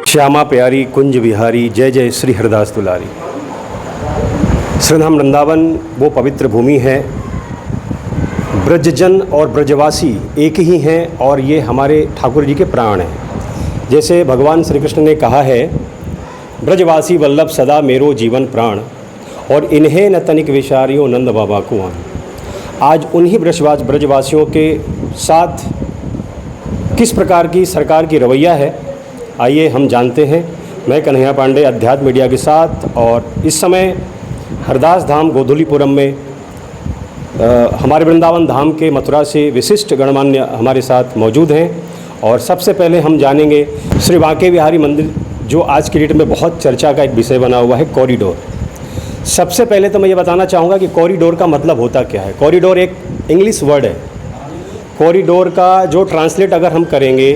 श्यामा प्यारी कुंज विहारी जय जय श्री हरदास दुलारी। श्रीधाम वृंदावन वो पवित्र भूमि है। ब्रजजन और ब्रजवासी एक ही हैं और ये हमारे ठाकुर जी के प्राण हैं। जैसे भगवान श्री कृष्ण ने कहा है, ब्रजवासी वल्लभ सदा मेरो जीवन प्राण और इन्हें न तनिक विचारियो नंद बाबा को आन। आज उन्हीं ब्रजवासियों के साथ किस प्रकार की सरकार की रवैया है, आइए हम जानते हैं। मैं कन्हैया पांडे अध्यात्म मीडिया के साथ, और इस समय हरदास धाम गोधुलीपुरम में हमारे वृंदावन धाम के मथुरा से विशिष्ट गणमान्य हमारे साथ मौजूद हैं। और सबसे पहले हम जानेंगे श्री बांके बिहारी मंदिर, जो आज की डेट में बहुत चर्चा का एक विषय बना हुआ है, कॉरिडोर। सबसे पहले तो मैं ये बताना चाहूँगा कि कॉरिडोर का मतलब होता क्या है। कॉरिडोर एक इंग्लिश वर्ड है। कॉरिडोर का जो ट्रांसलेट अगर हम करेंगे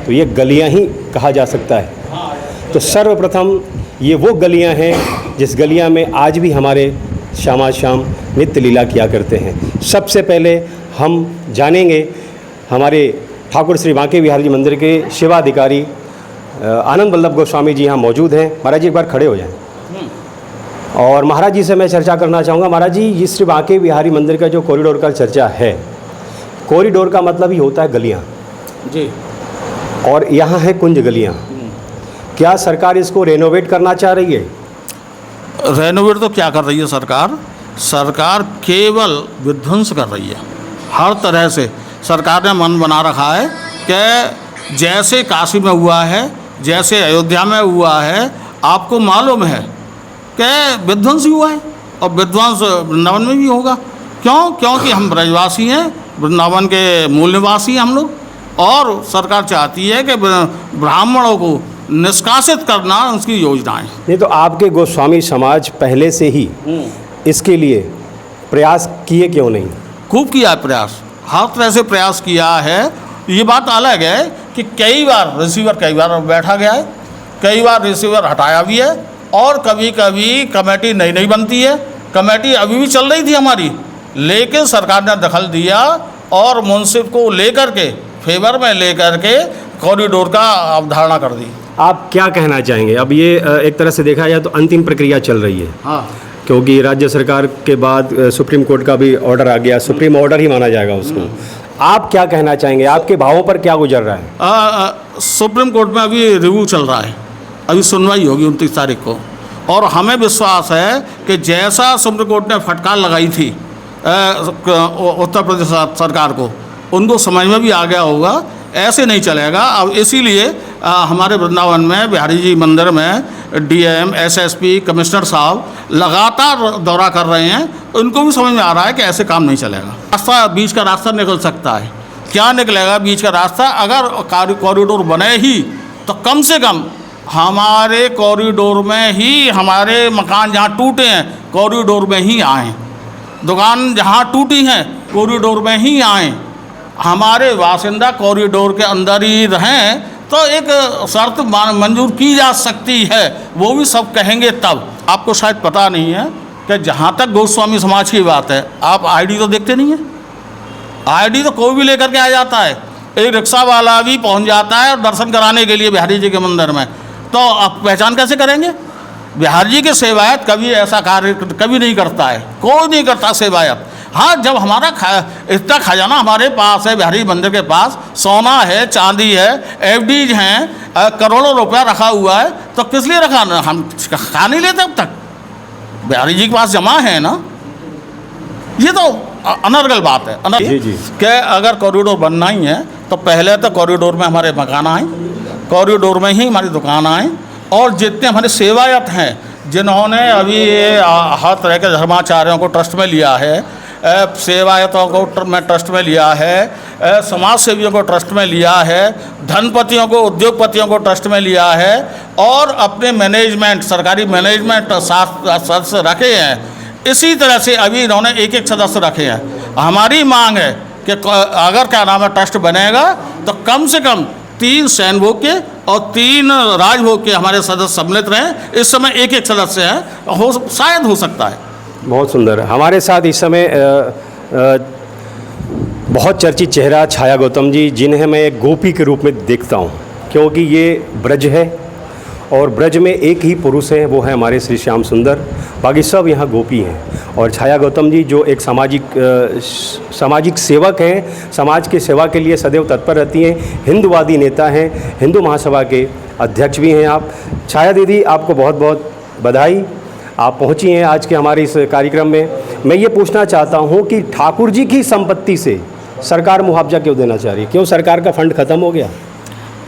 तो ये गलियां ही कहा जा सकता है। तो सर्वप्रथम ये वो गलियां हैं जिस गलियां में आज भी हमारे श्यामा श्याम नित्य लीला किया करते हैं। सबसे पहले हम जानेंगे हमारे ठाकुर श्री बांके बिहारी जी मंदिर के सेवाधिकारी आनंद वल्लभ गोस्वामी जी यहाँ मौजूद हैं। महाराज जी एक बार खड़े हो जाएं। और महाराज जी से मैं चर्चा करना चाहूँगा। महाराज जी, ये श्री बांके बिहारी मंदिर का जो कॉरिडोर का चर्चा है, कॉरिडोर का मतलब ही होता है गलियाँ जी, और यहाँ है कुंज गलियाँ। क्या सरकार इसको रेनोवेट करना चाह रही है? रेनोवेट तो क्या कर रही है सरकार? सरकार केवल विध्वंस कर रही है। हर तरह से सरकार ने मन बना रखा है कि जैसे काशी में हुआ है, जैसे अयोध्या में हुआ है, आपको मालूम है कि विध्वंस हुआ है और विध्वंस वृंदावन में भी होगा। क्यों? क्योंकि हम ब्रजवासी हैं, वृंदावन के मूल निवासी हैं हम लोग, और सरकार चाहती है कि ब्राह्मणों को निष्कासित करना उसकी योजनाएं। नहीं तो आपके गोस्वामी समाज पहले से ही इसके लिए प्रयास किए क्यों नहीं? खूब किया है प्रयास, हर तरह से प्रयास किया है। ये बात अलग है कि कई बार रिसीवर बैठा गया है, कई बार रिसीवर हटाया भी है, और कभी कभी कमेटी नई बनती है। कमेटी अभी भी चल रही थी हमारी, लेकिन सरकार ने दखल दिया और मुंसिफ को लेकर के फेवर में लेकर के कॉरिडोर का अवधारणा कर दी। आप क्या कहना चाहेंगे? अब ये एक तरह से देखा जाए तो अंतिम प्रक्रिया चल रही है। हाँ, क्योंकि राज्य सरकार के बाद सुप्रीम कोर्ट का भी ऑर्डर आ गया, सुप्रीम ऑर्डर ही माना जाएगा उसको। आप क्या कहना चाहेंगे? आपके भावों पर क्या गुजर रहा है? सुप्रीम कोर्ट में अभी रिव्यू चल रहा है, अभी सुनवाई होगी 29 तारीख को, और हमें विश्वास है कि जैसा सुप्रीम कोर्ट ने फटकार लगाई थी उत्तर प्रदेश सरकार को, उनको समझ में भी आ गया होगा ऐसे नहीं चलेगा। अब इसीलिए हमारे वृंदावन में बिहारी जी मंदिर में डीएम, एसएसपी, कमिश्नर साहब लगातार दौरा कर रहे हैं। उनको भी समझ में आ रहा है कि ऐसे काम नहीं चलेगा। रास्ता, बीच का रास्ता निकल सकता है। क्या निकलेगा बीच का रास्ता? अगर कॉरिडोर बने ही तो कम से कम हमारे कॉरिडोर में ही हमारे मकान जहाँ टूटे हैं कॉरिडोर में ही आएँ, दुकान जहाँ टूटी हैं कॉरिडोर में ही आएँ, हमारे बासिंदा कॉरिडोर के अंदर ही रहें, तो एक शर्त मंजूर की जा सकती है। वो भी सब कहेंगे तब। आपको शायद पता नहीं है कि जहाँ तक गोस्वामी समाज की बात है, आप आईडी तो देखते नहीं हैं। आईडी तो कोई भी लेकर के आ जाता है, एक रिक्शा वाला भी पहुँच जाता है दर्शन कराने के लिए बिहारी जी के मंदिर में, तो आप पहचान कैसे करेंगे? बिहारी जी के सेवायत कभी ऐसा कार्य कभी नहीं करता है, कोई नहीं करता सेवायत। हाँ, जब हमारा इतना खजाना हमारे पास है, बिहारी मंदिर के पास सोना है, चांदी है, एफडीज हैं, करोड़ों रुपया रखा हुआ है, तो किस लिए रखा? हम खा नहीं लेते अब तक, बिहारी जी के पास जमा है ना। ये तो अनर्गल बात है कि अगर कॉरिडोर बनना ही है तो पहले तो कॉरिडोर में हमारे मकान आए, कॉरिडोर में ही हमारी दुकान आए, और जितने हमारे सेवायत हैं जिन्होंने अभी हर तरह के धर्माचार्यों को ट्रस्ट में लिया है, सेवायतों को मैं ट्रस्ट में लिया है, समाज सेवियों को ट्रस्ट में लिया है, धनपतियों को, उद्योगपतियों को ट्रस्ट में लिया है, और अपने मैनेजमेंट, सरकारी मैनेजमेंट सदस्य रखे हैं। इसी तरह से अभी इन्होंने एक सदस्य रखे हैं। हमारी मांग है कि अगर क्या नाम है ट्रस्ट बनेगा तो कम से कम 3 सैन भोग के और 3 राजभोग के हमारे सदस्य सम्मिलित रहें। इस समय एक सदस्य है, शायद हो सकता है। बहुत सुंदर। हमारे साथ इस समय बहुत चर्चित चेहरा छाया गौतम जी, जिन्हें मैं एक गोपी के रूप में देखता हूँ, क्योंकि ये ब्रज है और ब्रज में एक ही पुरुष हैं, वो है हमारे श्री श्याम सुंदर, बाकी सब यहाँ गोपी हैं। और छाया गौतम जी जो एक सामाजिक सेवक हैं, समाज की सेवा के लिए सदैव तत्पर रहती हैं, हिंदुवादी नेता हैं, हिंदू महासभा के अध्यक्ष भी हैं आप। छाया दीदी, आपको बहुत बहुत बधाई, आप पहुंची हैं आज के हमारे इस कार्यक्रम में। मैं ये पूछना चाहता हूं कि ठाकुर जी की संपत्ति से सरकार मुआवजा क्यों देना चाह रही है? क्यों सरकार का फंड खत्म हो गया?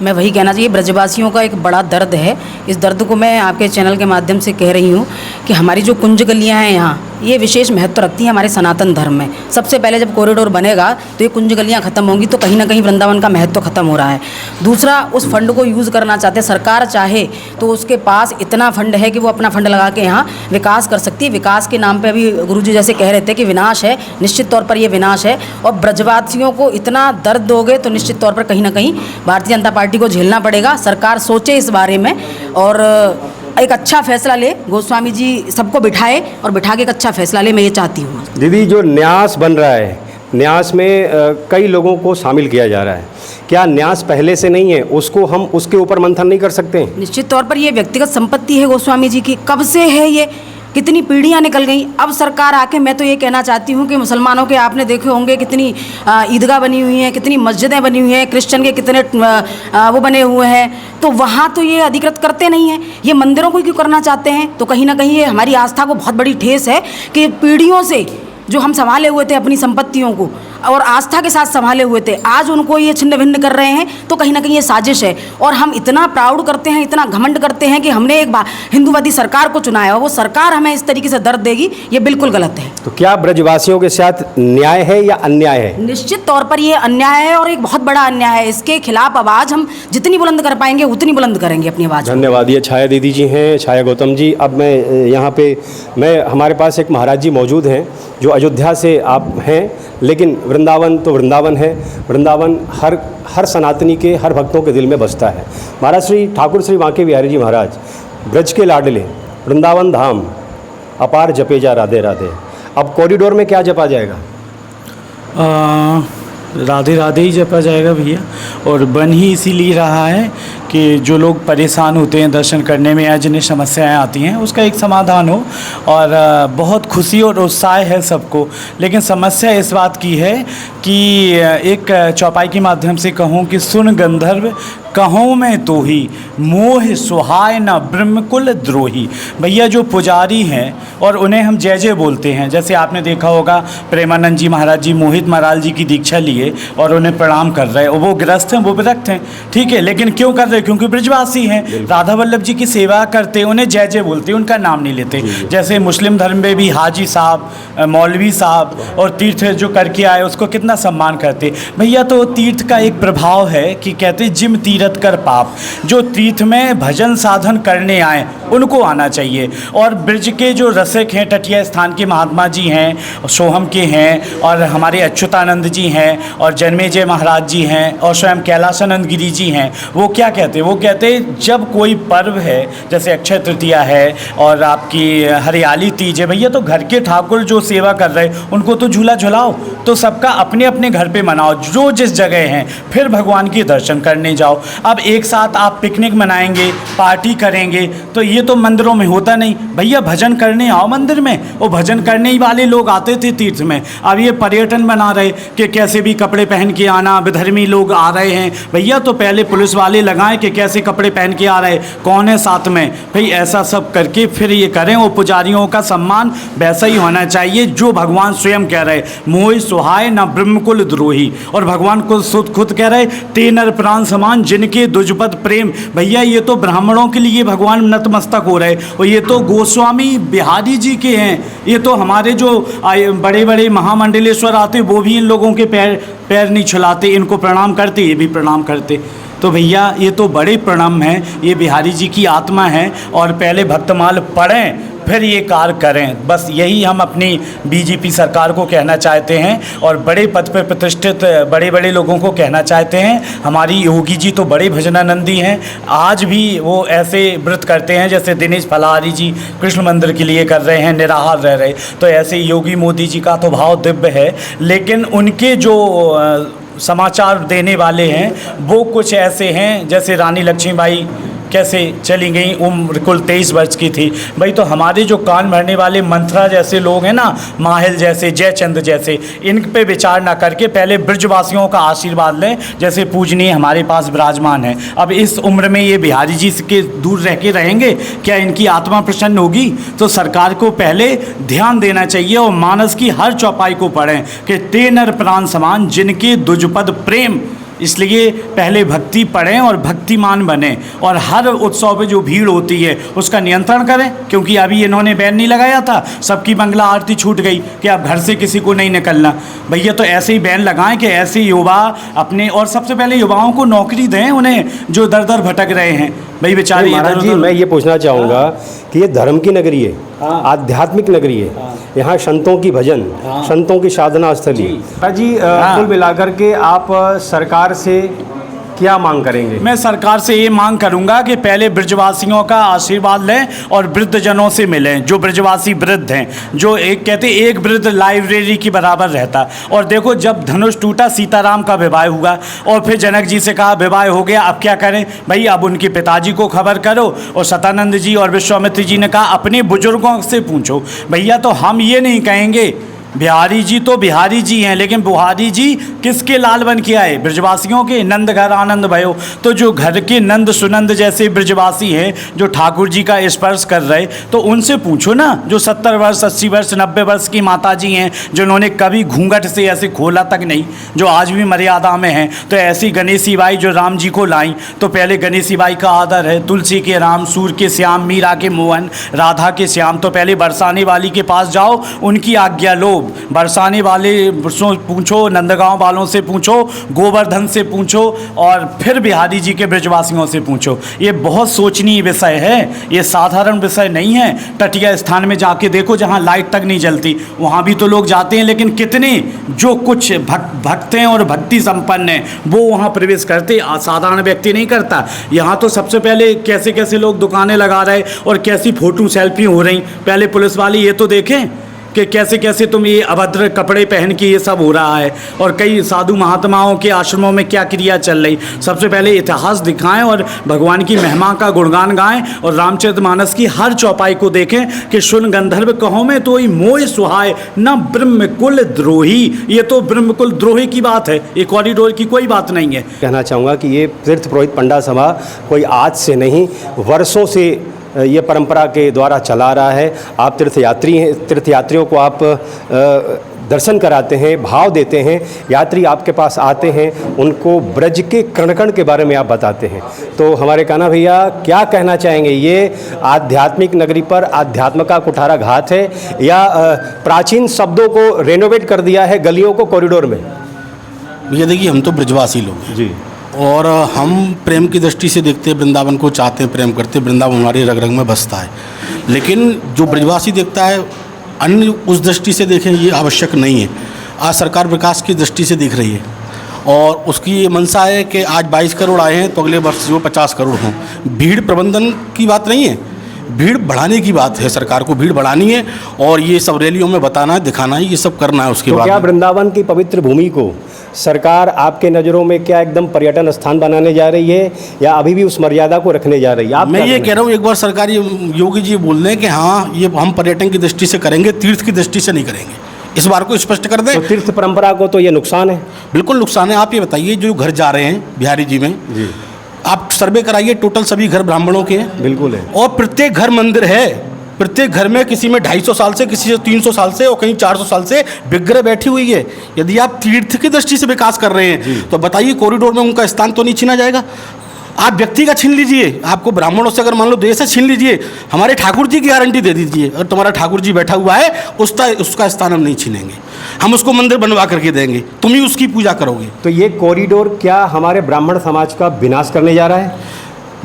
मैं वही कहना चाहिए, ब्रजवासियों का एक बड़ा दर्द है। इस दर्द को मैं आपके चैनल के माध्यम से कह रही हूँ कि हमारी जो कुंज गलियाँ हैं यहाँ, ये विशेष महत्व रखती हैं हमारे सनातन धर्म में। सबसे पहले जब कॉरिडोर बनेगा तो ये कुंज गलियाँ ख़त्म होंगी, तो कहीं ना कहीं वृंदावन का महत्व ख़त्म हो रहा है। दूसरा, उस फंड को यूज़ करना चाहते हैं, सरकार चाहे तो उसके पास इतना फंड है कि वो अपना फंड लगा के यहाँ विकास कर सकती है। विकास के नाम पर अभी गुरुजी जैसे कह रहे थे कि विनाश है, निश्चित तौर पर ये विनाश है। और ब्रजवासियों को इतना दर्द दोगे तो निश्चित तौर पर कहीं ना कहीं भारतीय जनता पार्टी को झेलना पड़ेगा। सरकार सोचे इस बारे में और एक अच्छा फैसला ले, गोस्वामी जी सबको बिठाए और बिठा के एक अच्छा फैसला ले, मैं ये चाहती हूँ। दीदी, जो न्यास बन रहा है, न्यास में कई लोगों को शामिल किया जा रहा है, क्या न्यास पहले से नहीं है? उसको हम उसके ऊपर मंथन नहीं कर सकते? निश्चित तौर पर ये व्यक्तिगत संपत्ति है गोस्वामी जी की, कब से है ये, कितनी पीढ़ियाँ निकल गई। अब सरकार आके, मैं तो ये कहना चाहती हूँ कि मुसलमानों के आपने देखे होंगे कितनी ईदगाह बनी हुई हैं, कितनी मस्जिदें बनी हुई हैं, क्रिश्चियन के कितने वो बने हुए हैं, तो वहाँ तो ये अधिकृत करते नहीं हैं। ये मंदिरों को क्यों करना चाहते हैं? तो कहीं ना कहीं ये हमारी आस्था को बहुत बड़ी ठेस है कि पीढ़ियों से जो हम संभाले हुए थे अपनी संपत्तियों को और आस्था के साथ संभाले हुए थे, आज उनको ये छिन्न भिन्न कर रहे हैं, तो कहीं ना कहीं ये साजिश है। और हम इतना प्राउड करते हैं, इतना घमंड करते हैं कि हमने एक हिंदूवादी सरकार को चुनाया है, वो सरकार हमें इस तरीके से दर्द देगी, ये बिल्कुल गलत है। तो क्या ब्रजवासियों के साथ न्याय है या अन्याय है? निश्चित तौर पर ये अन्याय है और एक बहुत बड़ा अन्याय है। इसके खिलाफ आवाज़ हम जितनी बुलंद कर पाएंगे उतनी बुलंद करेंगे अपनी आवाज़। धन्यवाद। ये छाया दीदी जी हैं, छाया गौतम जी। अब मैं यहाँ पे हमारे पास एक महाराज जी मौजूद हैं जो अयोध्या से आप हैं, लेकिन वृंदावन तो वृंदावन है। वृंदावन हर सनातनी के, हर भक्तों के दिल में बसता है। महाराज श्री ठाकुर श्री बांके बिहारी जी महाराज, ब्रज के लाडले, वृंदावन धाम अपार जपे जा राधे राधे। अब कॉरिडोर में क्या जपा जाएगा? राधे राधे ही जपा जाएगा भैया। और बन ही इसीलिए रहा है कि जो लोग परेशान होते हैं दर्शन करने में या जिन्हें समस्याएं आती हैं, उसका एक समाधान हो। और बहुत खुशी और उत्साह है सबको, लेकिन समस्या इस बात की है कि एक चौपाई के माध्यम से कहूँ कि सुन गंधर्व कहूँ मैं तो ही, मोह सुहाय न ब्रह्मकुल द्रोही। भैया जो पुजारी हैं और उन्हें हम जय जय बोलते हैं, जैसे आपने देखा होगा प्रेमानंद जी महाराज जी मोहित महाराज जी की दीक्षा लिए और उन्हें प्रणाम कर रहे हैं। वो गृहस्थ हैं, वो विरक्त हैं, ठीक है, लेकिन क्यों कर रहे? क्योंकि ब्रजवासी हैं, राधा वल्लभ जी की सेवा करते, उन्हें जय जय बोलते, उनका नाम नहीं लेते। जैसे मुस्लिम धर्म में भी हाजी साहब, मौलवी साहब और तीर्थ जो करके आए उसको कितना सम्मान करते भैया। तो तीर्थ का एक प्रभाव है कि कहते जिम तीर्थ कर पाप, जो तीर्थ में भजन साधन करने आए उनको आना चाहिए। और ब्रज के जो रसिक हैं, तटीय स्थान के महात्मा जी हैं, सोहम के हैं, और हमारे अच्युतानंद जी हैं, और जन्मेजय महाराज जी हैं, और स्वयं कैलासानंद गिरी जी हैं, वो क्या कहते हैं? वो कहते हैं जब कोई पर्व है, जैसे अक्षय तृतीया है और आपकी हरियाली तीज है भैया, तो घर के ठाकुर जो सेवा कर रहे हैं उनको तो झूला झुलाओ, तो सबका अपने अपने घर पे मनाओ, जो जिस जगह हैं, फिर भगवान के दर्शन करने जाओ। अब एक साथ आप पिकनिक मनाएंगे, पार्टी करेंगे, तो ये तो मंदिरों में होता नहीं भैया। भजन करने आओ मंदिर में, वो भजन करने ही वाले लोग आते थे तीर्थ में। अब ये पर्यटन बना रहे कि कैसे भी कपड़े पहन के आना, विधर्मी लोग आ रहे हैं भैया, तो पहले पुलिस वाले लगाएं कि कैसे कपड़े पहन के आ रहे, कौन है साथ में भाई, ऐसा सब करके फिर ये करें। वो पुजारियों का सम्मान वैसा ही होना चाहिए जो भगवान स्वयं कह रहे, मोह सुहाय न ब्रह्मकुल द्रोही। और भगवान को खुद कह रहे, ते नर प्राण समान जिनके दुजपद प्रेम। भैया ये तो ब्राह्मणों के लिए भगवान नतमस्तक हो रहे, और ये तो गोस्वामी बिहारी जी के हैं। ये तो हमारे जो बड़े बड़े महामंडलेश्वर आते वो भी इन लोगों के पैर नहीं छुलाते, इनको प्रणाम करते, ये भी प्रणाम करते। तो भैया ये तो बड़े प्रणाम हैं, ये बिहारी जी की आत्मा है। और पहले भक्तमाल पढ़ें फिर ये कार्य करें, बस यही हम अपनी बीजेपी सरकार को कहना चाहते हैं। और बड़े पद पर प्रतिष्ठित बड़े बड़े लोगों को कहना चाहते हैं। हमारी योगी जी तो बड़े भजनानंदी हैं, आज भी वो ऐसे व्रत करते हैं जैसे दिनेश फलाहारी जी कृष्ण मंदिर के लिए कर रहे हैं, निराहार रह रहे। तो ऐसे योगी मोदी जी का तो भाव दिव्य है, लेकिन उनके जो समाचार देने वाले हैं वो कुछ ऐसे हैं जैसे रानी लक्ष्मीबाई कैसे चली गई, उम्र कुल 23 वर्ष की थी। भाई तो हमारे जो कान भरने वाले मंत्रा जैसे लोग हैं ना, माहिल जैसे, जयचंद जैसे, इन पे विचार ना करके पहले ब्रजवासियों का आशीर्वाद लें, जैसे पूजनीय हमारे पास विराजमान है। अब इस उम्र में ये बिहारी जी के दूर रह के रहेंगे, क्या इनकी आत्मा प्रसन्न होगी? तो सरकार को पहले ध्यान देना चाहिए और मानस की हर चौपाई को पढ़ें कि ते नर प्राण समान जिनके दुजपद प्रेम। इसलिए पहले भक्ति पढ़ें और भक्तिमान बने, और हर उत्सव पे जो भीड़ होती है उसका नियंत्रण करें, क्योंकि अभी इन्होंने बैन नहीं लगाया था, सबकी मंगला आरती छूट गई कि अब घर से किसी को नहीं निकलना। भैया तो ऐसे ही बैन लगाएं कि ऐसे युवा अपने, और सबसे पहले युवाओं को नौकरी दें उन्हें जो दर दर भटक रहे हैं। भाई बेचारे महाराज जी, मैं ये पूछना चाहूँगा कि ये धर्म की नगरी है, आध्यात्मिक नगरी है, यहाँ संतों की भजन, संतों की साधना स्थली जी। कुल मिलाकर के आप सरकार से क्या मांग करेंगे? मैं सरकार से ये मांग करूंगा कि पहले ब्रजवासियों का आशीर्वाद लें और वृद्धजनों से मिलें, जो ब्रजवासी वृद्ध हैं, जो एक कहते एक वृद्ध लाइब्रेरी की बराबर रहता। और देखो, जब धनुष टूटा, सीताराम का विवाह हुआ और फिर जनक जी से कहा विवाह हो गया, अब क्या करें भाई? अब उनके पिताजी को खबर करो, और सतानंद जी और विश्वामित्र जी ने कहा अपने बुजुर्गों से पूछो। भैया तो हम ये नहीं कहेंगे, बिहारी जी तो बिहारी जी हैं, लेकिन बुहारी जी किसके लाल बन के आए? ब्रजवासियों के। नंद घर आनंद भयो, तो जो घर के नंद सुनंद जैसे ब्रजवासी हैं, जो ठाकुर जी का स्पर्श कर रहे, तो उनसे पूछो ना, जो 70 वर्ष 80 वर्ष 90 वर्ष की माता जी हैं, जिन्होंने कभी घूंघट से ऐसे खोला तक नहीं, जो आज भी मर्यादा में हैं। तो ऐसी गणेशी बाई जो राम जी को लाई, तो पहले गणेशी बाई का आदर है, तुलसी के राम, सूर के श्याम, मीरा के मोहन, राधा के श्याम। तो पहले बरसाने वाली के पास जाओ, उनकी आज्ञा लो। बरसाने वाले पूछो, नंदगांव वालों से पूछो, गोवर्धन से पूछो, और फिर बिहारी जी के ब्रजवासियों से पूछो। ये बहुत सोचनीय विषय है, ये साधारण विषय नहीं है। तटीय स्थान में जाके देखो जहाँ लाइट तक नहीं जलती, वहाँ भी तो लोग जाते हैं, लेकिन कितने जो कुछ भक्त हैं और भक्ति संपन्न हैं वो वहाँ प्रवेश करते, साधारण व्यक्ति नहीं करता। यहाँ तो सबसे पहले कैसे कैसे लोग दुकानें लगा रहे और कैसी फ़ोटो सेल्फी हो रही, पहले पुलिस वाले ये तो देखें कि कैसे कैसे तुम ये अभद्र कपड़े पहन के ये सब हो रहा है, और कई साधु महात्माओं के आश्रमों में क्या क्रिया चल रही। सबसे पहले इतिहास दिखाएं और भगवान की महिमा का गुणगान गाएं, और रामचरितमानस की हर चौपाई को देखें कि सुन गंधर्व कहो में तो मोह सुहाय न ब्रह्मकुल द्रोही। ये तो ब्रह्मकुल द्रोही की बात है, ये कॉरिडोर की कोई बात नहीं है। कहना चाहूँगा कि ये तीर्थ पुरोहित पंडा सभा कोई आज से नहीं, वर्षों से ये परंपरा के द्वारा चला रहा है। आप तीर्थयात्री हैं, तीर्थयात्रियों को आप दर्शन कराते हैं, भाव देते हैं, यात्री आपके पास आते हैं, उनको ब्रज के कण कण के बारे में आप बताते हैं। तो हमारे कान्हा भैया क्या कहना चाहेंगे, ये आध्यात्मिक नगरी पर अध्यात्म का कुठारा घात है या प्राचीन शब्दों को रेनोवेट कर दिया है गलियों को कॉरिडोर में? ये देखिए, हम तो ब्रजवासी लोग हैं जी, और हम प्रेम की दृष्टि से देखते हैं, वृंदावन को चाहते हैं, प्रेम करते हैं, वृंदावन हमारे रग रग में बसता है। लेकिन जो ब्रजवासी देखता है, अन्य उस दृष्टि से देखें ये आवश्यक नहीं है। आज सरकार विकास की दृष्टि से दिख रही है, और उसकी ये मंशा है कि आज 22 करोड़ आए हैं तो अगले वर्ष जो 50 करोड़ हों। भीड़ प्रबंधन की बात नहीं है, भीड़ बढ़ाने की बात है। सरकार को भीड़ बढ़ानी है, और ये सब रैलियों में बताना है, दिखाना है, ये सब करना है। उसके तो बाद क्या वृंदावन की पवित्र भूमि को सरकार आपके नज़रों में क्या एकदम पर्यटन स्थान बनाने जा रही है, या अभी भी उस मर्यादा को रखने जा रही है? आप मैं ये कह रहा हूँ, एक बार सरकारी योगी जी बोल दें कि हाँ ये हम पर्यटन की दृष्टि से करेंगे, तीर्थ की दृष्टि से नहीं करेंगे, इस बार को स्पष्ट कर दें। तो तीर्थ परंपरा को तो ये नुकसान है। बिल्कुल नुकसान है। आप ये बताइए, जो घर जा रहे हैं बिहारी जी में जी, आप सर्वे कराइए, टोटल सभी घर ब्राह्मणों के हैं। बिल्कुल है। और प्रत्येक घर मंदिर है, प्रत्येक घर में किसी में 250 साल से, किसी से 300 साल से, और कहीं 400 साल से विग्रह बैठी हुई है। यदि आप तीर्थ की दृष्टि से विकास कर रहे हैं तो बताइए, कॉरिडोर में उनका स्थान तो नहीं छीना जाएगा? आप व्यक्ति का छीन लीजिए, आपको ब्राह्मणों से अगर मान लो देश से छीन लीजिए, हमारे ठाकुर जी की गारंटी दे दीजिए, अगर तुम्हारा ठाकुर जी बैठा हुआ है उसका स्थान हम नहीं छीनेंगे, हम उसको मंदिर बनवा करके देंगे, तुम ही उसकी पूजा करोगे। तो ये कॉरिडोर क्या हमारे ब्राह्मण समाज का विनाश करने जा रहा है?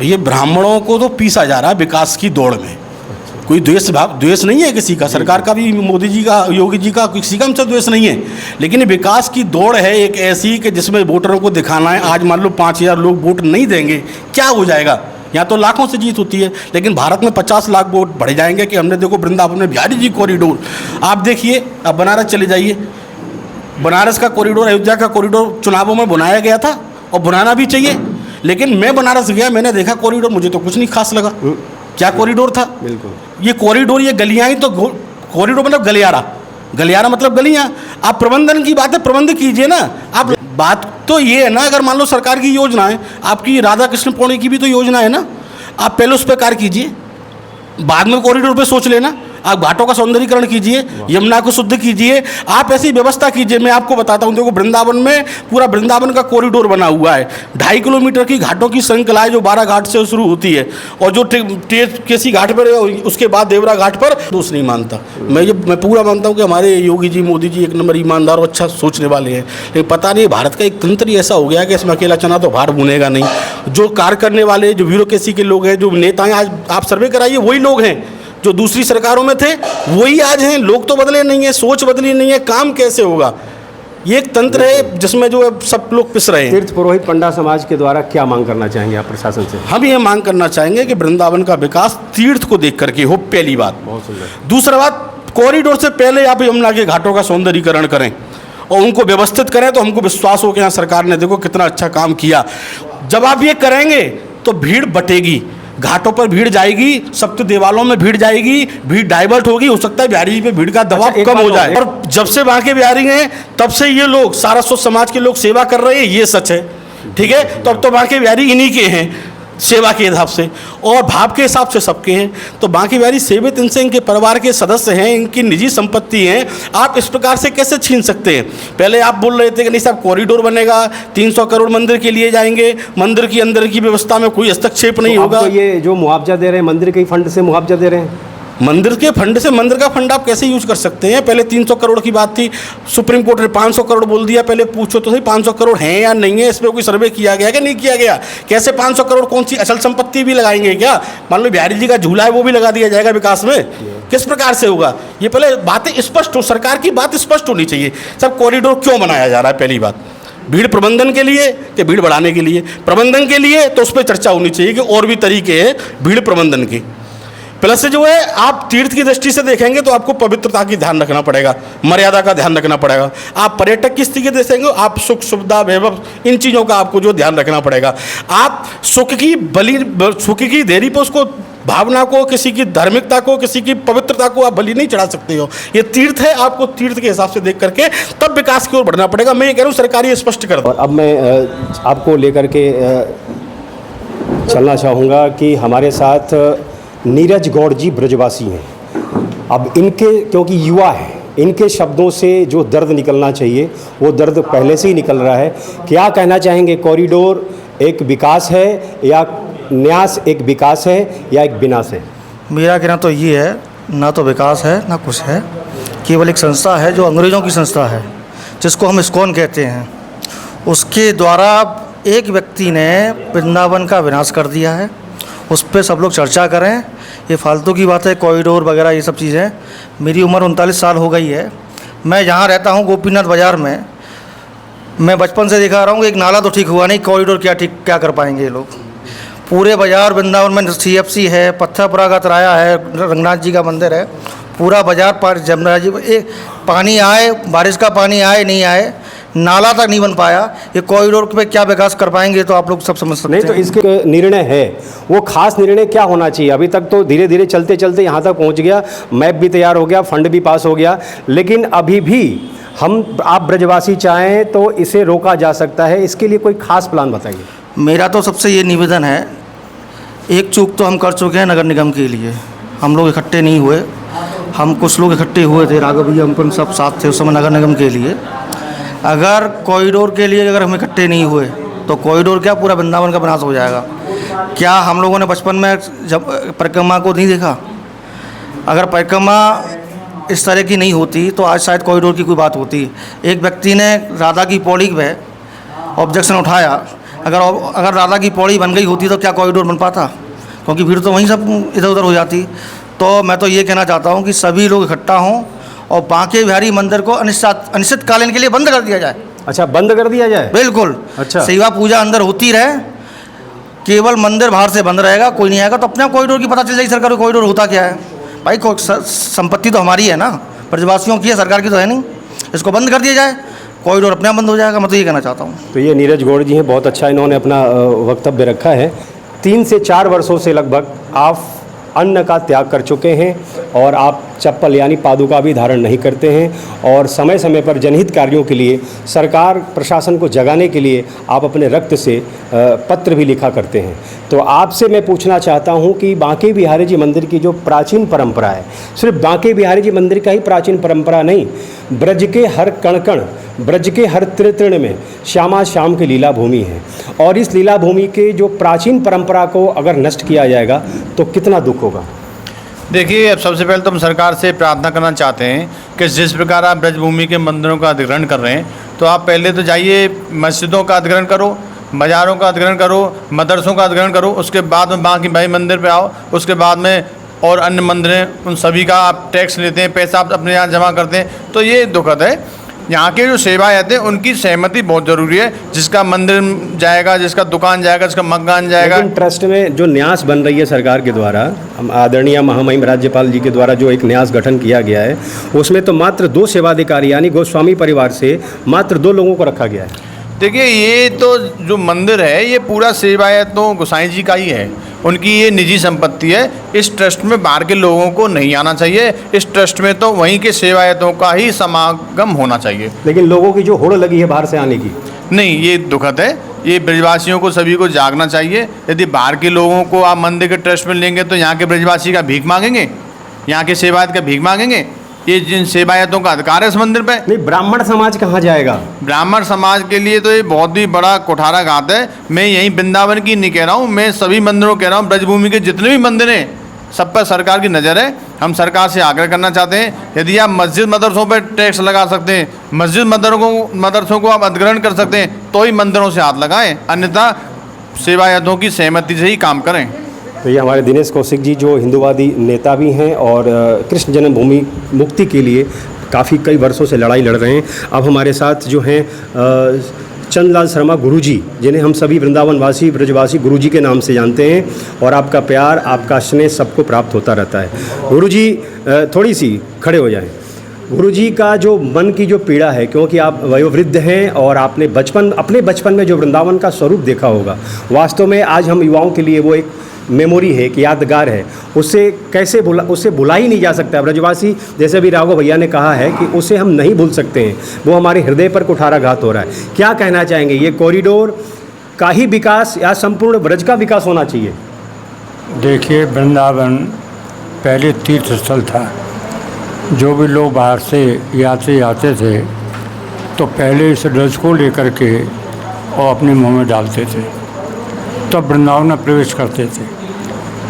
ये ब्राह्मणों को तो पीसा जा रहा है विकास की दौड़ में। कोई द्वेष नहीं है किसी का, सरकार का भी, मोदी जी का, योगी जी का, किसी का हमसे द्वेष नहीं है। लेकिन विकास की दौड़ है एक ऐसी कि जिसमें वोटरों को दिखाना है। आज मान लो 5000 लोग वोट नहीं देंगे, क्या हो जाएगा? यहाँ तो लाखों से जीत होती है, लेकिन भारत में 50 लाख वोट बढ़ जाएंगे कि हमने देखो वृंदावन में बिहारी जी कॉरिडोर। आप देखिए, अब बनारस चले जाइए, बनारस का कॉरिडोर, अयोध्या का कॉरिडोर चुनावों में बनाया गया था और बनाना भी चाहिए, लेकिन मैं बनारस गया, मैंने देखा कॉरिडोर, मुझे तो कुछ नहीं खास लगा। क्या कॉरिडोर था? बिल्कुल। ये कॉरिडोर, ये गलियाँ ही तो, कॉरिडोर मतलब गलियारा, गलियारा मतलब गलियाँ। आप प्रबंधन की बात है, प्रबंध कीजिए ना आप। बात तो ये है ना, अगर मान लो सरकार की योजना है, आपकी राधा कृष्ण पौड़ी की भी तो योजना है ना, आप पहले उस पर कार्य कीजिए, बाद में कॉरिडोर पे सोच लेना। आप घाटों का सौंदर्यीकरण कीजिए, यमुना को शुद्ध कीजिए, आप ऐसी व्यवस्था कीजिए। मैं आपको बताता हूँ, देखो वृंदावन में पूरा वृंदावन का कॉरिडोर बना हुआ है, 2.5 किलोमीटर की घाटों की श्रृंखला है जो 12 घाट से शुरू होती है, और जो केसी घाट पर, उसके बाद देवरा घाट पर दोष नहीं मानता। मैं पूरा मानता हूँ कि हमारे योगी जी, मोदी जी एक नंबर ईमानदार और अच्छा सोचने वाले हैं, लेकिन पता नहीं भारत का एक तंत्र ही ऐसा हो गया कि इसमें अकेला चना तो भार बुनेगा नहीं। जो कार्य करने वाले, जो ब्यूरोक्रेसी के लोग हैं, जो नेता हैं, आज आप सर्वे कराइए, वही लोग हैं जो दूसरी सरकारों में थे, वही आज हैं। लोग तो बदले नहीं है, सोच बदली नहीं है, काम कैसे होगा? ये एक तंत्र है जिसमें जो है सब लोग पिस रहे हैं। तीर्थ पुरोहित पंडा समाज के द्वारा क्या मांग करना चाहेंगे आप प्रशासन से? हम ये मांग करना चाहेंगे कि वृंदावन का विकास तीर्थ को देख करके हो, पहली बात। बहुत सुंदर। दूसरा बात, कॉरिडोर से पहले आप यमुना के घाटों का सौंदर्यीकरण करें और उनको व्यवस्थित करें, तो हमको विश्वास हो कि यहाँ सरकार ने देखो कितना अच्छा काम किया। जब आप ये करेंगे तो भीड़ बटेगी, घाटों पर भीड़ जाएगी, सप्त देवालों में भीड़ जाएगी, भीड़ डाइवर्ट होगी, हो सकता है बिहारी जी पे भीड़ का दबाव कम हो जाए। और जब से वहाँ के बिहारी हैं तब से ये लोग, सारस्वत समाज के लोग सेवा कर रहे हैं, ये सच है, ठीक है। तो अब तो वहाँ के बिहारी इन्हीं के हैं सेवा के हिसाब से, और भाव के हिसाब से सबके हैं। तो बाकी बिहारी सेवित इनसे, इनके परिवार के सदस्य हैं, इनकी निजी संपत्ति हैं, आप इस प्रकार से कैसे छीन सकते हैं? पहले आप बोल रहे थे कि नहीं साहब कॉरिडोर बनेगा, 300 करोड़ मंदिर के लिए जाएंगे, मंदिर की अंदर की व्यवस्था में कोई हस्तक्षेप नहीं होगा। तो ये जो मुआवजा दे रहे हैं, मंदिर के फंड से मुआवजा दे रहे हैं, मंदिर के फंड से, मंदिर का फंड आप कैसे यूज कर सकते हैं? पहले 300 करोड़ की बात थी, सुप्रीम कोर्ट ने 500 करोड़ बोल दिया। पहले पूछो तो सही 500 करोड़ हैं या नहीं है, इस पर कोई सर्वे किया गया कि नहीं किया गया? कैसे 500 करोड़, कौन सी अचल संपत्ति भी लगाएंगे क्या? मान लो बिहारी जी का झूला है वो भी लगा दिया जाएगा विकास में, किस प्रकार से होगा? ये पहले बातें स्पष्ट हो, सरकार की बात स्पष्ट होनी चाहिए। सब कॉरिडोर क्यों बनाया जा रहा है? पहली बात, भीड़ प्रबंधन के लिए कि भीड़ बढ़ाने के लिए? प्रबंधन के लिए तो उस पर चर्चा होनी चाहिए कि और भी तरीके हैं भीड़ प्रबंधन के। प्लस जो है, आप तीर्थ की दृष्टि से देखेंगे तो आपको पवित्रता की ध्यान रखना पड़ेगा, मर्यादा का ध्यान रखना पड़ेगा। आप पर्यटक की स्थिति देखेंगे, आप सुख सुविधा वैभव, इन चीज़ों का आपको जो ध्यान रखना पड़ेगा। आप सुख की देरी पर उसको, भावना को, किसी की धार्मिकता को, किसी की पवित्रता को आप बलि नहीं चढ़ा सकते हो। ये तीर्थ है, आपको तीर्थ के हिसाब से देख करके तब विकास की ओर बढ़ना पड़ेगा। मैं ये कह रहा हूँ सरकार ये स्पष्ट कर दो। और अब मैं आपको लेकर के चलना चाहूँगा कि हमारे साथ नीरज गौड़ जी ब्रजवासी हैं। अब इनके, क्योंकि युवा हैं, इनके शब्दों से जो दर्द निकलना चाहिए वो दर्द पहले से ही निकल रहा है। क्या कहना चाहेंगे? कॉरिडोर एक विकास है या न्यास एक विकास है या एक विनाश है? मेरा कहना तो ये है, ना तो विकास है ना कुछ है, केवल एक संस्था है जो अंग्रेज़ों की संस्था है, जिसको हम इस्कॉन कहते हैं। उसके द्वारा एक व्यक्ति ने वृंदावन का विनाश कर दिया है। उस पर सब लोग चर्चा करें, ये फालतू की बात है, कॉरिडोर वगैरह ये सब चीज़ें। मेरी उम्र 39 साल हो गई है, मैं जहाँ रहता हूँ गोपीनाथ बाज़ार में, मैं बचपन से दिखा रहा हूँ, एक नाला तो ठीक हुआ नहीं, कॉरिडोर क्या कर पाएंगे ये लोग? पूरे बाज़ार वृंदावन में CFC है, पत्थरपुरा का तराया है, रंगनाथ जी का मंदिर है, पूरा बाज़ार पर जमुना जी, पानी आए, बारिश का पानी आए नहीं आए, नाला तक नहीं बन पाया। ये कॉरिडोर पे क्या विकास कर पाएंगे तो आप लोग सब समझ सकते हैं। नहीं तो इसके निर्णय है, वो खास निर्णय क्या होना चाहिए? अभी तक तो धीरे धीरे चलते चलते यहाँ तक पहुँच गया, मैप भी तैयार हो गया, फंड भी पास हो गया, लेकिन अभी भी आप ब्रजवासी चाहें तो इसे रोका जा सकता है। इसके लिए कोई खास प्लान बताइए। मेरा तो सबसे ये निवेदन है, एक चूक तो हम कर चुके हैं नगर निगम के लिए, हम लोग इकट्ठे नहीं हुए, हम कुछ लोग इकट्ठे हुए थे, राघव भैया हम सब साथ थे उस समय नगर निगम के लिए। अगर कॉरिडोर के लिए अगर हम इकट्ठे नहीं हुए तो कॉरिडोर क्या, पूरा वृंदावन का विनाश हो जाएगा। क्या हम लोगों ने बचपन में जब परिक्रमा को नहीं देखा? अगर परिक्रमा इस तरह की नहीं होती तो आज शायद कॉरिडोर की कोई बात होती। एक व्यक्ति ने राधा की पौड़ी पे ऑब्जेक्शन उठाया, अगर राधा की पौड़ी बन गई होती तो क्या कॉरिडोर बन पाता? क्योंकि भीड़ तो वहीं सब इधर उधर हो जाती। तो मैं तो ये कहना चाहता हूँ कि सभी लोग इकट्ठा हों और बांके बिहारी मंदिर को अनिश्चितकालीन के लिए बंद कर दिया जाए। अच्छा, बंद कर दिया जाए? बिल्कुल। अच्छा, सेवा पूजा अंदर होती रहे, केवल मंदिर बाहर से बंद रहेगा, कोई नहीं आएगा। तो अपने कॉरिडोर की पता चल जाएगी सरकार को कॉरिडोर होता क्या है। भाई संपत्ति तो हमारी है ना, ब्रजवासियों की है, सरकार की तो है नहीं। इसको बंद कर दिया जाए, कॉरिडोर अपने आप बंद हो जाएगा। मैं तो ये कहना चाहता हूँ। तो ये नीरज गौड़ जी हैं, बहुत अच्छा इन्होंने अपना वक्तव्य रखा है। 3 से 4 वर्षों से लगभग आप अन्न का त्याग कर चुके हैं और आप चप्पल यानी पादुका भी धारण नहीं करते हैं और समय समय पर जनहित कार्यों के लिए सरकार प्रशासन को जगाने के लिए आप अपने रक्त से पत्र भी लिखा करते हैं। तो आपसे मैं पूछना चाहता हूं कि बांके बिहारी जी मंदिर की जो प्राचीन परंपरा है, सिर्फ बांके बिहारी जी मंदिर का ही प्राचीन परंपरा नहीं, ब्रज के हर कण कण, ब्रज के हर तृण तृण में श्यामा श्याम की लीला भूमि है और इस लीला भूमि के जो प्राचीन परंपरा को अगर नष्ट किया जाएगा तो कितना दुख होगा। देखिए, अब सबसे पहले तो हम सरकार से प्रार्थना करना चाहते हैं कि जिस प्रकार आप ब्रजभूमि के मंदिरों का अधिग्रहण कर रहे हैं, तो आप पहले तो जाइए मस्जिदों का अधिग्रहण करो, बाज़ारों का अधिग्रहण करो, मदरसों का अधिग्रहण करो, उसके बाद में बांके बिहारी मंदिर पे आओ, उसके बाद में और अन्य मंदिर हैं उन सभी का आप टैक्स लेते हैं, पैसा आप अपने यहाँ जमा करते हैं। तो ये दुखद है। यहाँ के जो सेवायत हैं उनकी सहमति बहुत ज़रूरी है। जिसका मंदिर जाएगा, जिसका दुकान जाएगा, जिसका मकान जाएगा। लेकिन ट्रस्ट में जो न्यास बन रही है सरकार के द्वारा, आदरणीय महामहिम राज्यपाल जी के द्वारा जो एक न्यास गठन किया गया है, उसमें तो मात्र 2 सेवाधिकारी यानी गोस्वामी परिवार से मात्र 2 लोगों को रखा गया है। देखिए, ये तो जो मंदिर है ये पूरा सेवायत तो गोसाई जी का ही है, उनकी ये निजी संपत्ति है। इस ट्रस्ट में बाहर के लोगों को नहीं आना चाहिए। इस ट्रस्ट में तो वहीं के सेवायतों का ही समागम होना चाहिए। लेकिन लोगों की जो होड़ लगी है बाहर से आने की, नहीं, ये दुखद है। ये ब्रजवासियों को सभी को जागना चाहिए। यदि बाहर के लोगों को आप मंदिर के ट्रस्ट में लेंगे तो यहाँ के ब्रजवासी का भीख मांगेंगे, यहाँ के सेवायत का भीख मांगेंगे। ये जिन सेवायतों का अधिकार है इस मंदिर पे। नहीं, ब्राह्मण समाज कहाँ जाएगा? ब्राह्मण समाज के लिए तो ये बहुत ही बड़ा कुठाराघात है। मैं यहीं वृंदावन की नहीं कह रहा हूँ, मैं सभी मंदिरों कह रहा हूँ। ब्रजभूमि के जितने भी मंदिर हैं सब पर सरकार की नज़र है। हम सरकार से आग्रह करना चाहते हैं, यदि आप मस्जिद मदरसों पर टैक्स लगा सकते हैं, मस्जिद मदरसों को आप अधिग्रहण कर सकते हैं, तो ही मंदिरों से हाथ लगाएं, अन्यथा सेवायतों की सहमति से ही काम करें। तो ये हमारे दिनेश कौशिक जी जो हिंदूवादी नेता भी हैं और कृष्ण जन्मभूमि मुक्ति के लिए काफ़ी कई वर्षों से लड़ाई लड़ रहे हैं। अब हमारे साथ जो हैं चंदलाल शर्मा गुरुजी, जिन्हें हम सभी वृंदावनवासी ब्रजवासी गुरुजी के नाम से जानते हैं और आपका प्यार, आपका स्नेह सबको प्राप्त होता रहता है। गुरुजी थोड़ी सी खड़े हो जाएं। गुरुजी का जो मन की जो पीड़ा है, क्योंकि आप वयोवृद्ध हैं और आपने अपने बचपन में जो वृंदावन का स्वरूप देखा होगा, वास्तव में आज हम युवाओं के लिए वो एक मेमोरी है, एक यादगार है। उससे भुला ही नहीं जा सकता। ब्रजवासी, जैसे भी राघव भैया ने कहा है कि उसे हम नहीं भूल सकते हैं, वो हमारे हृदय पर कुठाराघात हो रहा है। क्या कहना चाहेंगे, ये कॉरिडोर का ही विकास या संपूर्ण ब्रज का विकास होना चाहिए? देखिए, वृंदावन पहले तीर्थ स्थल था। जो भी लोग बाहर से यात्री आते थे तो पहले इस ब्रज को लेकर के और अपने मुँह में डालते थे, तब वृंदावन में प्रवेश करते थे।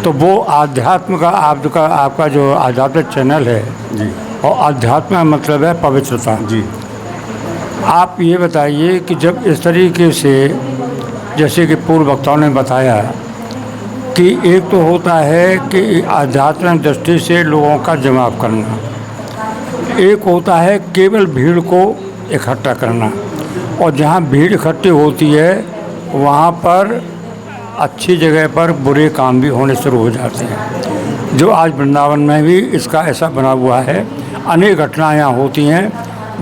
तो वो आध्यात्म का आपका जो आध्यात्मिक चैनल है जी, और आध्यात्म का मतलब है पवित्रता जी। आप ये बताइए कि जब इस तरीके से, जैसे कि पूर्व वक्ताओं ने बताया कि एक तो होता है कि आध्यात्मिक दृष्टि से लोगों का जमाव करना, एक होता है केवल भीड़ को इकट्ठा करना, और जहाँ भीड़ इकट्ठी होती है वहाँ पर अच्छी जगह पर बुरे काम भी होने शुरू हो जाते हैं, जो आज वृंदावन में भी इसका ऐसा बना हुआ है। अनेक घटनाएँ यहाँ होती हैं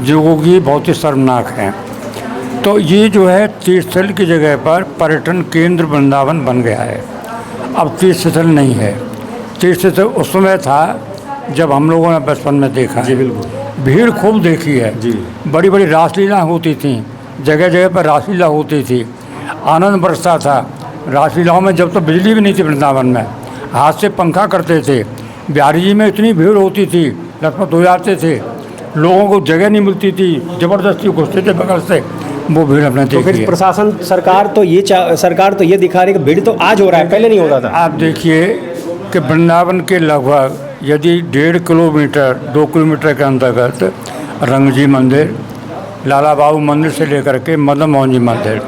जो कि बहुत ही शर्मनाक हैं। तो ये जो है तीर्थस्थल की जगह पर पर्यटन केंद्र वृंदावन बन गया है। अब तीर्थस्थल नहीं है। तीर्थस्थल उस समय था जब हम लोगों ने बचपन में देखा जी, बिल्कुल भीड़ खूब देखी है जी। बड़ी बड़ी रासलीला होती थी, जगह जगह पर रासलीला होती थी, आनंद बरसता था। रासलीलाओं में जब तो बिजली भी नहीं थी वृंदावन में, हाथ से पंखा करते थे। बिहारी जी में इतनी भीड़ होती थी, लथपथ हो जाते थे, लोगों को जगह नहीं मिलती थी, ज़बरदस्ती घुसते थे बगल से, वो भीड़ अपने देखी। तो फिर प्रशासन सरकार तो ये दिखा रही है कि भीड़ तो आज हो रहा है, पहले नहीं होता था। आप देखिए कि वृंदावन के लगभग यदि 1.5 किलोमीटर 2 किलोमीटर के अंतर्गत रंगजी मंदिर, लाला बाबू मंदिर से लेकर के मदन मोहन जी मंदिर,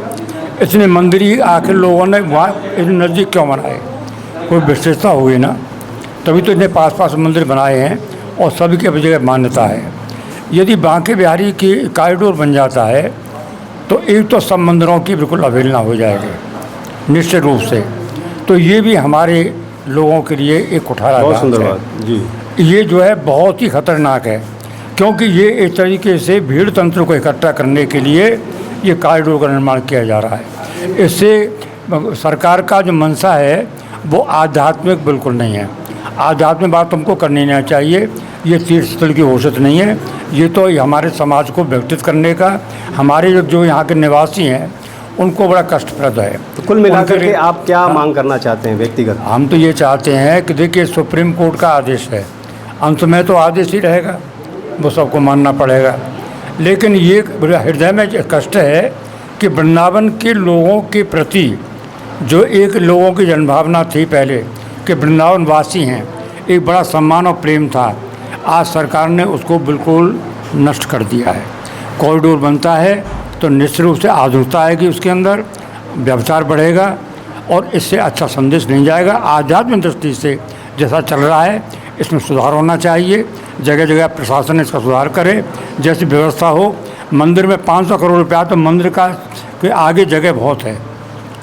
इतने मंदिर ही आखिर लोगों ने वहाँ इतने नज़दीक क्यों बनाए? कोई विशेषता होगी ना, तभी तो इतने पास पास मंदिर बनाए हैं और सभी की अपनी जगह मान्यता है। यदि बांके बिहारी की कॉरिडोर बन जाता है तो एक तो सब मंदिरों की बिल्कुल अवहेलना हो जाएगी निश्चित रूप से। तो ये भी हमारे लोगों के लिए एक कुठाराघात है। बहुत सुंदर बात जी। ये जो है बहुत ही खतरनाक है। क्योंकि ये एक तरीके से भीड़ तंत्र को इकट्ठा करने के लिए ये कॉरिडोर का निर्माण किया जा रहा है। इससे सरकार का जो मंशा है वो आध्यात्मिक बिल्कुल नहीं है। आध्यात्मिक बात हमको करनी नहीं चाहिए। ये तीर्थ स्थल की घोषित नहीं है, ये तो हमारे समाज को व्यक्तित्व करने का, हमारे जो यहाँ के निवासी हैं उनको बड़ा कष्टप्रद है। तो कुल मिलाकर के आप क्या मांग करना चाहते हैं व्यक्तिगत? हम तो ये चाहते हैं कि देखिए सुप्रीम कोर्ट का आदेश है, अंत में तो आदेश ही रहेगा, वो सबको मानना पड़ेगा। लेकिन ये हृदय में कष्ट है कि वृंदावन के लोगों के प्रति जो एक लोगों की जनभावना थी पहले कि वृंदावन वासी हैं, एक बड़ा सम्मान और प्रेम था, आज सरकार ने उसको बिल्कुल नष्ट कर दिया है। कॉरिडोर बनता है तो निश्चित रूप से आधुनिकता आएगी, उसके अंदर व्यवचार बढ़ेगा और इससे अच्छा संदेश नहीं जाएगा। आध्यात्मिक दृष्टि से जैसा चल रहा है इसमें सुधार होना चाहिए। जगह जगह प्रशासन इसका सुधार करे, जैसी व्यवस्था हो। मंदिर में 500 करोड़ रुपया तो मंदिर का के आगे जगह बहुत है,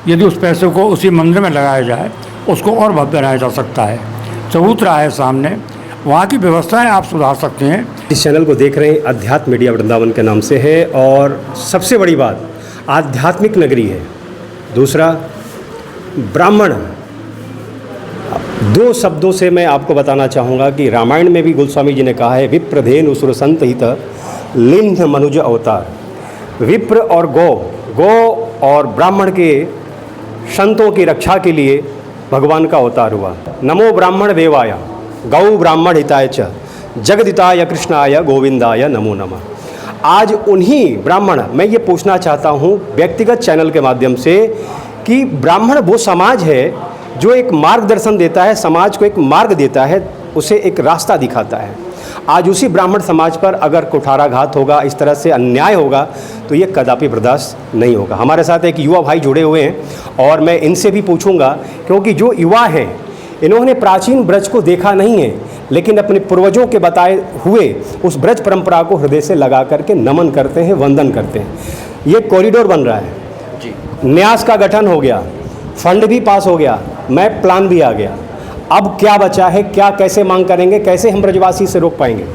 यदि उस पैसे को उसी मंदिर में लगाया जाए उसको और भव्य बनाया जा सकता है। चबूतरा है सामने, वहाँ की व्यवस्थाएं आप सुधार सकते हैं। इस चैनल को देख रहे हैं अध्यात्म मीडिया वृंदावन के नाम से है, और सबसे बड़ी बात आध्यात्मिक नगरी है। दूसरा ब्राह्मण, दो शब्दों से मैं आपको बताना चाहूँगा कि रामायण में भी गोस्वामी जी ने कहा है विप्रधेनु सुर संत हित लिंग मनुज अवतार। विप्र और गौ और ब्राह्मण के संतों की रक्षा के लिए भगवान का अवतार हुआ। नमो ब्राह्मण देवाय गौ ब्राह्मण हिताय च जगदिताय कृष्णाय गोविंदाय नमो नमः। आज उन्हीं ब्राह्मण, मैं ये पूछना चाहता हूँ व्यक्तिगत चैनल के माध्यम से कि ब्राह्मण वो समाज है जो एक मार्गदर्शन देता है, समाज को एक मार्ग देता है, उसे एक रास्ता दिखाता है। आज उसी ब्राह्मण समाज पर अगर कुठाराघात होगा, इस तरह से अन्याय होगा, तो ये कदापि बर्दाश्त नहीं होगा। हमारे साथ एक युवा भाई जुड़े हुए हैं और मैं इनसे भी पूछूंगा, क्योंकि जो युवा हैं इन्होंने प्राचीन ब्रज को देखा नहीं है, लेकिन अपने पूर्वजों के बताए हुए उस ब्रज परंपरा को हृदय से लगा करके नमन करते हैं, वंदन करते हैं। ये कॉरिडोर बन रहा है जी, न्यास का गठन हो गया, फंड भी पास हो गया, मैप प्लान भी आ गया। अब क्या बचा है, क्या कैसे मांग करेंगे, कैसे हम ब्रजवासी से रोक पाएंगे?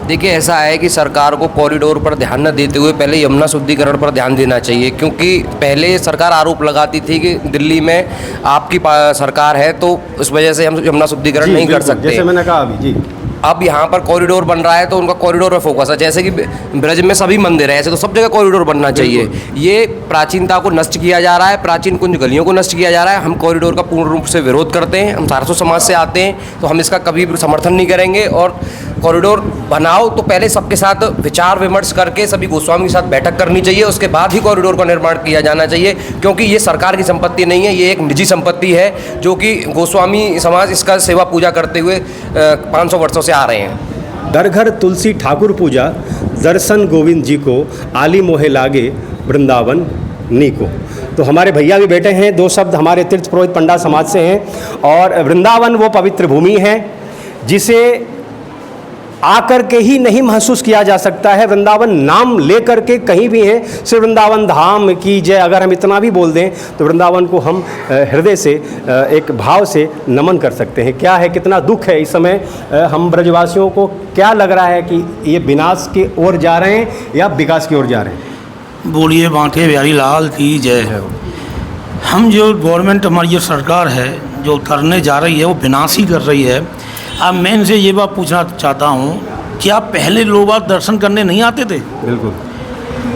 देखिए, ऐसा है कि सरकार को कॉरिडोर पर ध्यान न देते हुए पहले यमुना शुद्धिकरण पर ध्यान देना चाहिए, क्योंकि पहले सरकार आरोप लगाती थी कि दिल्ली में आपकी सरकार है तो उस वजह से हम यमुना शुद्धिकरण नहीं कर सकते। जैसे मैंने कहा अभी जी, अब यहाँ पर कॉरिडोर बन रहा है तो उनका कॉरिडोर में फोकस है। जैसे कि ब्रज में सभी मंदिर है, ऐसे तो सब जगह कॉरिडोर बनना चाहिए। ये प्राचीनता को नष्ट किया जा रहा है, प्राचीन कुंज गलियों को नष्ट किया जा रहा है। हम कॉरिडोर का पूर्ण रूप से विरोध करते हैं। हम सारस्वत समाज से आते हैं तो हम इसका कभी समर्थन नहीं करेंगे। और कॉरिडोर बनाओ तो पहले सबके साथ विचार विमर्श करके सभी गोस्वामी के साथ बैठक करनी चाहिए, उसके बाद ही कॉरिडोर का निर्माण किया जाना चाहिए, क्योंकि ये सरकार की संपत्ति नहीं है, ये एक निजी संपत्ति है जो कि गोस्वामी समाज इसका सेवा पूजा करते हुए 500 वर्षों से आ रहे हैं। दर घर तुलसी ठाकुर पूजा, दर्शन गोविंद जी को, आली मोहे लागे वृंदावन नी को। तो हमारे भैया भी बैठे हैं, दो शब्द हमारे तीर्थ पुरोहित पंडा समाज से हैं। और वृंदावन वो पवित्र भूमि है जिसे आकर के ही नहीं महसूस किया जा सकता है। वृंदावन नाम लेकर के कहीं भी है, सिर्फ वृंदावन धाम की जय, अगर हम इतना भी बोल दें तो वृंदावन को हम हृदय से एक भाव से नमन कर सकते हैं। क्या है, कितना दुख है इस समय हम ब्रजवासियों को। क्या लग रहा है कि ये विनाश की ओर जा रहे हैं या विकास की ओर जा रहे हैं? बोलिए बांके बिहारी लाल की जय है। हम जो गवर्नमेंट, हमारी जो सरकार है जो करने जा रही है वो विनाश ही कर रही है। अब मैं इनसे ये बात पूछना चाहता हूँ, क्या पहले लोग दर्शन करने नहीं आते थे? बिल्कुल।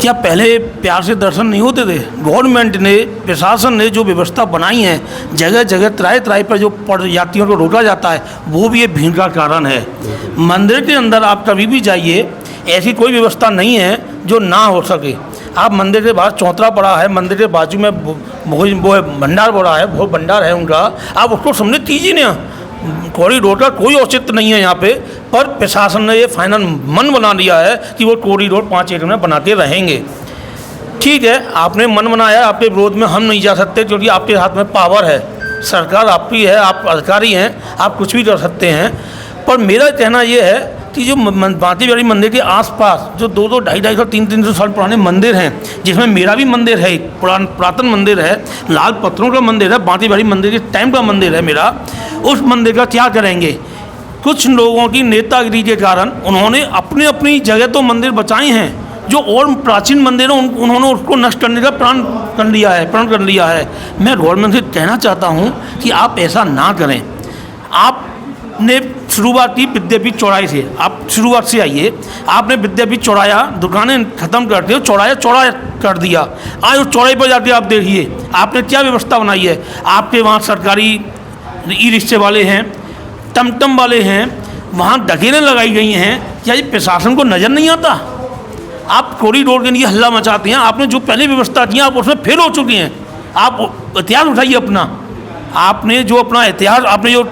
क्या पहले प्यार से दर्शन नहीं होते थे? गवर्नमेंट ने, प्रशासन ने जो व्यवस्था बनाई है, जगह जगह त्राय त्राय पर जो यात्रियों को रोका जाता है, वो भी ये भीड़ का कारण है। मंदिर के अंदर आप कभी भी जाइए, ऐसी कोई व्यवस्था नहीं है जो ना हो सके। आप मंदिर के बाहर चौतरा पड़ा है, मंदिर के बाजू में वो भंडार पड़ा है, वो भंडार है उनका, आप उसको समझे कीजिए ना। कॉरिडोर का कोई औचित्य नहीं है यहाँ पे, पर प्रशासन ने ये फाइनल मन बना लिया है कि वो कॉरिडोर 5 एकड़ में बनाते रहेंगे। ठीक है, आपने मन बनाया, आपके विरोध में हम नहीं जा सकते, क्योंकि आपके हाथ में पावर है, सरकार आपकी है, आप अधिकारी हैं, आप कुछ भी कर सकते हैं। पर मेरा कहना ये है कि जो बांके बिहारी मंदिर के आसपास जो 2-2, 250, 300 साल पुराने मंदिर हैं, जिसमें मेरा भी मंदिर है, पुरातन मंदिर है, लाल पत्थरों का मंदिर है, बांके बिहारी मंदिर के टाइम का मंदिर है मेरा, उस मंदिर का क्या करेंगे? कुछ लोगों की नेतागिरी के कारण उन्होंने अपनी अपनी जगह तो मंदिर बचाए हैं, जो और प्राचीन मंदिर हैं उन्होंने उसको नष्ट करने का प्रण कर लिया है। मैं गवर्नमेंट से कहना चाहता हूँ कि आप ऐसा ना करें। आपने शुरुआत की विद्यापीठ चौराहे से, आप शुरुआत से आइए। आपने विद्यापीठ चौराया, दुकानें ख़त्म करते हो, चौराया चौड़ा कर दिया। आज उस चौराहे पर जाके आप देखिए आपने क्या व्यवस्था बनाई है। आपके वहाँ सरकारी ई रिक्शे वाले हैं, टमटम वाले हैं, वहाँ ढकेलें लगाई गई हैं। क्या ये प्रशासन को नज़र नहीं आता? आप कॉरिडोर के लिए हल्ला मचाते हैं। आपने जो पहले व्यवस्था की आप उसमें फेल हो चुके हैं। आप इतिहास उठाइए अपना, आपने जो अपना इतिहास आपने जो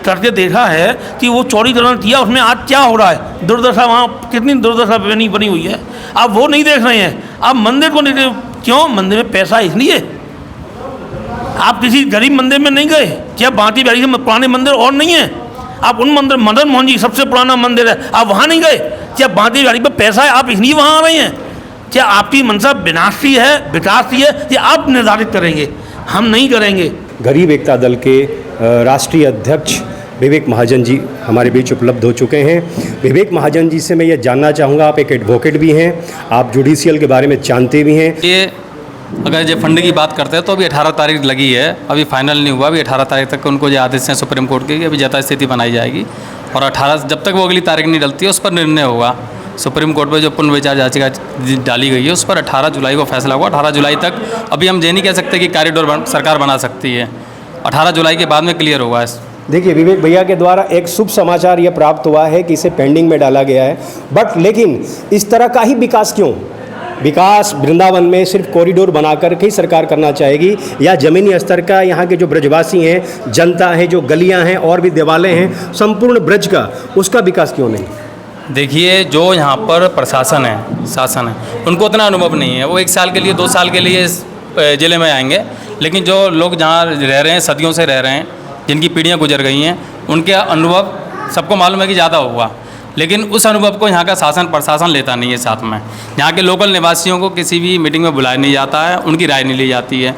करके देखा है कि वो चौड़ीकरण किया, उसमें आज क्या हो रहा है, दुर्दशा वहाँ कितनी दुर्दशा बनी हुई है, आप वो नहीं देख रहे हैं। आप मंदिर को नहीं, क्यों? मंदिर में पैसा इसलिए आप किसी गरीब मंदिर में नहीं गए क्या? बांटी बिहारी से पुराने मंदिर और नहीं है? आप उन मंदिर, मदन मोहन जी सबसे पुराना मंदिर है, आप वहाँ नहीं गए क्या? बांटी बिहारी पर पैसा है, आप इसलिए वहाँ आ रहे हैं क्या? आपकी मंशा विनाश की है, विकास की है, ये आप निर्धारित करेंगे, हम नहीं करेंगे। गरीब एकता दल के राष्ट्रीय अध्यक्ष विवेक महाजन जी हमारे बीच उपलब्ध हो चुके हैं। विवेक महाजन जी से मैं ये जानना चाहूँगा, आप एक एडवोकेट भी हैं, आप जुडिशियल के बारे में जानते भी हैं। ये अगर जो फंड की बात करते हैं तो अभी 18 तारीख लगी है, अभी फाइनल नहीं हुआ। अभी 18 तारीख तक उनको जो आदेश हैं सुप्रीम कोर्ट के, अभी यथास्थिति बनाई जाएगी और 18 जब तक वो अगली तारीख नहीं डलती है उस पर निर्णय होगा। सुप्रीम कोर्ट में जो पुनर्विचार याचिका डाली गई है उस पर 18 जुलाई को फैसला होगा। 18 जुलाई तक अभी हम ये नहीं कह सकते कि कॉरिडोर सरकार बना सकती है, 18 जुलाई के बाद में क्लियर होगा। देखिए, विवेक भैया के द्वारा एक शुभ समाचार ये प्राप्त हुआ है कि इसे पेंडिंग में डाला गया है, बट लेकिन इस तरह का ही विकास क्यों? विकास वृंदावन में सिर्फ कॉरिडोर बनाकर के ही सरकार करना चाहेगी, या ज़मीनी स्तर का यहाँ के जो ब्रजवासी हैं, जनता है, जो गलियाँ हैं और भी देवालय हैं, संपूर्ण ब्रज का, उसका विकास क्यों नहीं? देखिए, जो यहाँ पर प्रशासन है, शासन है, उनको उतना अनुभव नहीं है। वो 1 साल के लिए 2 साल के लिए इस ज़िले में आएंगे, लेकिन जो लोग जहाँ रह रहे हैं, सदियों से रह रहे हैं, जिनकी पीढ़ियाँ गुजर गई हैं, उनके अनुभव सबको मालूम है कि ज़्यादा होगा, लेकिन उस अनुभव को यहाँ का शासन प्रशासन लेता नहीं है साथ में। यहाँ के लोकल निवासियों को किसी भी मीटिंग में बुलाया नहीं जाता है, उनकी राय नहीं ली जाती है।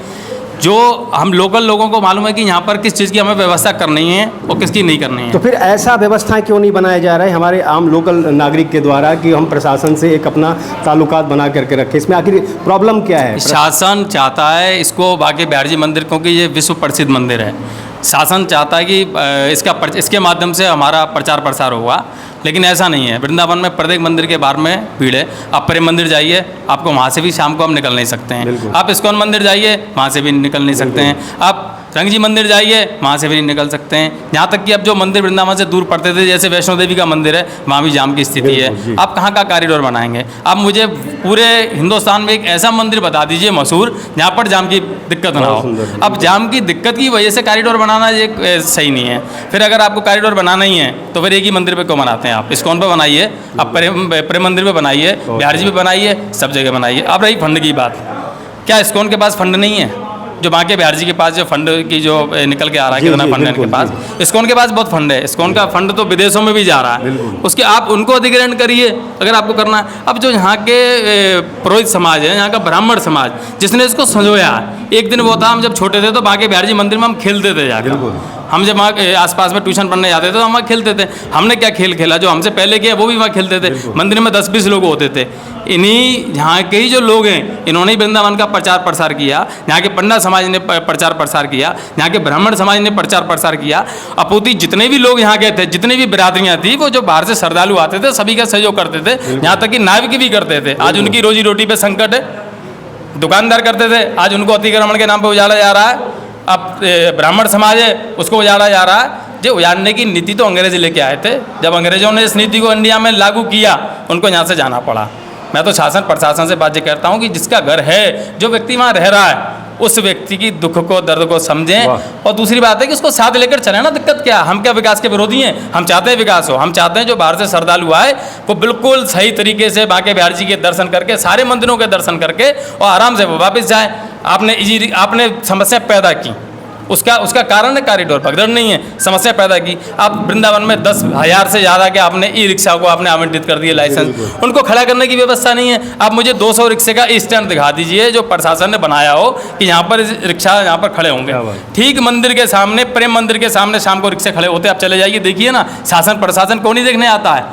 जो हम लोकल लोगों को मालूम है कि यहाँ पर किस चीज़ की हमें व्यवस्था करनी है और किसकी नहीं करनी है। तो फिर ऐसा व्यवस्था क्यों नहीं बनाया जा रहा है हमारे आम लोकल नागरिक के द्वारा कि हम प्रशासन से एक अपना ताल्लुकात बना करके रखें? इसमें आखिर प्रॉब्लम क्या है? शासन चाहता है इसको बांके बिहारी जी मंदिर, क्योंकि ये विश्व प्रसिद्ध मंदिर है, शासन चाहता है कि इसके माध्यम से हमारा प्रचार प्रसार होगा, लेकिन ऐसा नहीं है। वृंदावन में प्रत्येक मंदिर के बाहर में भीड़ है। आप प्रेम मंदिर जाइए, आपको वहाँ से भी शाम को हम निकल नहीं सकते हैं। आप इस्कॉन मंदिर जाइए, वहाँ से भी निकल नहीं सकते हैं। आप रंग जी मंदिर जाइए, वहाँ से भी नहीं निकल सकते हैं। यहाँ तक कि अब जो मंदिर वृंदावन से दूर पड़ते थे, जैसे वैष्णो देवी का मंदिर है, वहाँ भी जाम की स्थिति है। आप कहाँ का कॉरिडोर बनाएंगे? आप मुझे पूरे हिंदुस्तान में एक ऐसा मंदिर बता दीजिए मशहूर, जहाँ पर जाम की दिक्कत ना हो। अब जाम की दिक्कत की वजह से कॉरिडोर बनाना ये सही नहीं है। फिर अगर आपको कॉरिडोर बनाना ही है तो फिर एक ही मंदिर पर क्यों बनाते हैं? आप इस्कॉन पर बनाइए, आप प्रेम मंदिर पर बनाइए, बिहारी जी पर बनाइए, सब जगह बनाइए। अब रही फंड की बात, क्या इस्कॉन के पास फंड नहीं है? जो बांके बिहारी जी के पास जो फंड की जो निकल के आ रहा है, कितना फंड है इनके पास? इस्कॉन के पास बहुत फंड है। इस्कॉन का फंड तो विदेशों में भी जा रहा है, उसके आप उनको अधिग्रहण करिए अगर आपको करना है। अब जो यहाँ के पुरोहित समाज है, यहाँ का ब्राह्मण समाज, जिसने इसको संजोया, एक दिन वो था, हम जब छोटे थे तो बांके बिहारी जी मंदिर में हम खेलते थे जाकर। हम जब वहाँ आसपास में ट्यूशन पढ़ने जाते थे तो हम वहाँ खेलते थे। हमने क्या खेल खेला? जो हमसे पहले किया वो भी वहाँ खेलते थे। मंदिर में 10-20 लोग होते थे। इन्हीं यहाँ के ही जो लोग हैं, इन्होंने ही वृंदावन का प्रचार प्रसार किया। यहाँ के पंडा समाज ने प्रचार प्रसार किया, यहाँ के ब्राह्मण समाज ने प्रचार प्रसार किया। अपूर्ति जितने भी लोग यहाँ के थे, जितनी भी बिरादरियाँ थी, वो जो बाहर से श्रद्धालु आते थे, सभी का सहयोग करते थे, यहाँ तक कि नाविक भी करते थे। आज उनकी रोजी रोटी पे संकट है। दुकानदार करते थे, आज उनको अतिक्रमण के नाम पर उजाड़ा जा रहा है। अब ब्राह्मण समाज है, उसको उजाड़ा जा रहा है। जो उजाड़ने की नीति तो अंग्रेज लेके आए थे। जब अंग्रेजों ने इस नीति को इंडिया में लागू किया, उनको यहाँ से जाना पड़ा। मैं तो शासन प्रशासन से बात ये करता हूँ कि जिसका घर है, जो व्यक्ति वहाँ रह रहा है, उस व्यक्ति की दुख को, दर्द को समझें। और दूसरी बात है कि उसको साथ लेकर चलें ना। दिक्कत क्या? हम क्या विकास के विरोधी हैं? हम चाहते हैं विकास हो। हम चाहते हैं जो बाहर से श्रद्धालु आए वो बिल्कुल सही तरीके से बांके बिहारी जी के दर्शन करके, सारे मंदिरों के दर्शन करके और आराम से वो वापस जाए। आपने समस्या पैदा की, उसका कारण है कॉरिडोर भगदड़ नहीं है, समस्या पैदा की। आप वृंदावन में 10,000 से ज़्यादा के आपने ई रिक्शा को आपने आवंटित कर दिए लाइसेंस, उनको खड़ा करने की व्यवस्था नहीं है। आप मुझे 200 रिक्शे का स्टैंड दिखा दीजिए जो प्रशासन ने बनाया हो कि यहाँ पर रिक्शा यहाँ पर खड़े होंगे। ठीक मंदिर के सामने, प्रेम मंदिर के सामने शाम को रिक्शे खड़े होते हैं, आप चले जाइए देखिए ना, शासन प्रशासन को नहीं देखने आता है।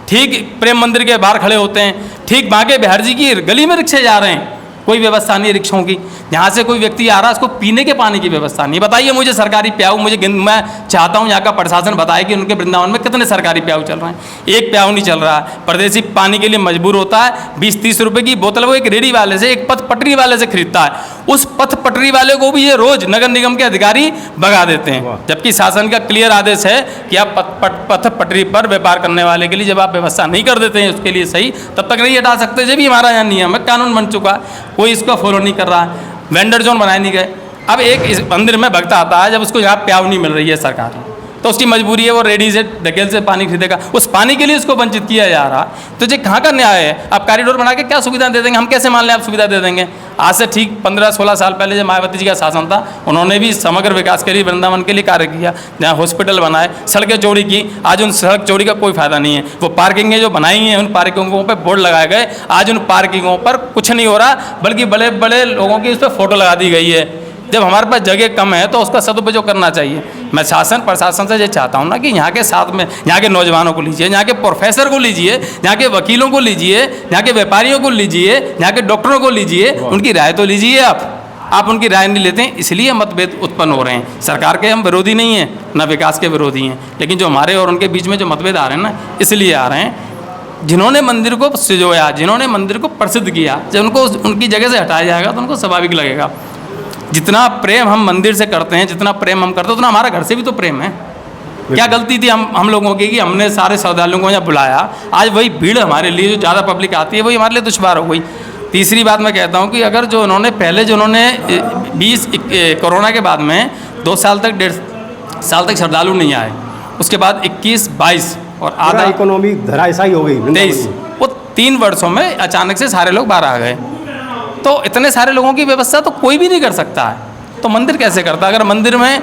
ठीक प्रेम मंदिर के बाहर खड़े होते हैं, ठीक बांके बिहार जी की गली में रिक्शे जा रहे हैं, कोई व्यवस्था नहीं रिक्शों की। यहाँ से कोई व्यक्ति आ रहा है, उसको पीने के पानी की व्यवस्था नहीं। बताइए मुझे सरकारी प्याऊ, मैं चाहता हूँ यहाँ का प्रशासन बताए कि उनके वृंदावन में कितने सरकारी प्याऊ चल रहे हैं। एक प्याऊ नहीं चल रहा है। परदेसी पानी के लिए मजबूर होता है, 20-30 रुपये की बोतल वो एक रेडी वाले से, एक पथ पटरी वाले से खरीदता है। उस पथ पटरी वाले को भी ये रोज नगर निगम के अधिकारी भगा देते हैं, जबकि शासन का क्लियर आदेश है कि आप पथ पटरी पर व्यापार करने वाले के लिए जब आप व्यवस्था नहीं कर देते हैं उसके लिए सही, तब तक नहीं हटा सकते। जब भी हमारा यहाँ नियम है, कानून बन चुका है, कोई इसको फॉलो नहीं कर रहा है। वेंडर जोन बनाए नहीं गए। अब एक इस मंदिर में भक्त आता है, जब उसको यहाँ प्याऊ नहीं मिल रही है सरकार, तो उसकी मजबूरी है वो रेडी से ढकेल से पानी खरीदेगा, उस पानी के लिए उसको वंचित किया जा रहा। तो ये कहाँ का न्याय है? आप कॉरिडोर बना के क्या सुविधा दे देंगे? हम कैसे मान लें आप सुविधा दे देंगे? आज से ठीक 15-16 साल पहले जब मायावती जी का शासन था, उन्होंने भी समग्र विकास के लिए वृंदावन के लिए कार्य किया, जहाँ हॉस्पिटल बनाए, सड़कें चौड़ी की। आज उन सड़क चौड़ी का कोई फायदा नहीं है। वो पार्किंगें जो बनाई हैं, उन पार्किंगों पर बोर्ड लगाए गए, आज उन पार्किंगों पर कुछ नहीं हो रहा, बल्कि बड़े बड़े लोगों की उस पर फोटो लगा दी गई है। जब हमारे पास जगह कम है तो उसका सदुपयोग करना चाहिए। मैं शासन प्रशासन से ये चाहता हूँ ना कि यहाँ के साथ में यहाँ के नौजवानों को लीजिए, यहाँ के प्रोफेसर को लीजिए, यहाँ के वकीलों को लीजिए, यहाँ के व्यापारियों को लीजिए, यहाँ के डॉक्टरों को लीजिए, उनकी राय तो लीजिए। आप उनकी राय नहीं लेते हैं, इसलिए मतभेद उत्पन्न हो रहे हैं। सरकार के हम विरोधी नहीं हैं, न विकास के विरोधी हैं, लेकिन जो हमारे और उनके बीच में जो मतभेद आ रहे हैं ना, इसलिए आ रहे हैं। जिन्होंने मंदिर को सजोया, जिन्होंने मंदिर को प्रसिद्ध किया, जब उनको उनकी जगह से हटाया जाएगा तो उनको स्वाभाविक लगेगा। जितना प्रेम हम मंदिर से करते हैं, जितना प्रेम हम करते हैं, उतना हमारा घर से भी तो प्रेम है। क्या गलती थी हम लोगों की कि हमने सारे श्रद्धालुओं को यहाँ बुलाया? आज वही भीड़ हमारे लिए, जो ज़्यादा पब्लिक आती है, वही हमारे लिए दुश्वार हो गई। तीसरी बात मैं कहता हूँ कि अगर जो उन्होंने पहले जो उन्होंने 20 कोरोना के बाद में 2 साल तक 1.5 साल तक श्रद्धालु नहीं आए, उसके बाद 21-22 और आधा इकोनॉमी धराशायी हो गई 23, वो 3 वर्षों में अचानक से सारे लोग बाहर आ गए। तो इतने सारे लोगों की व्यवस्था तो कोई भी नहीं कर सकता है, तो मंदिर कैसे करता? अगर मंदिर में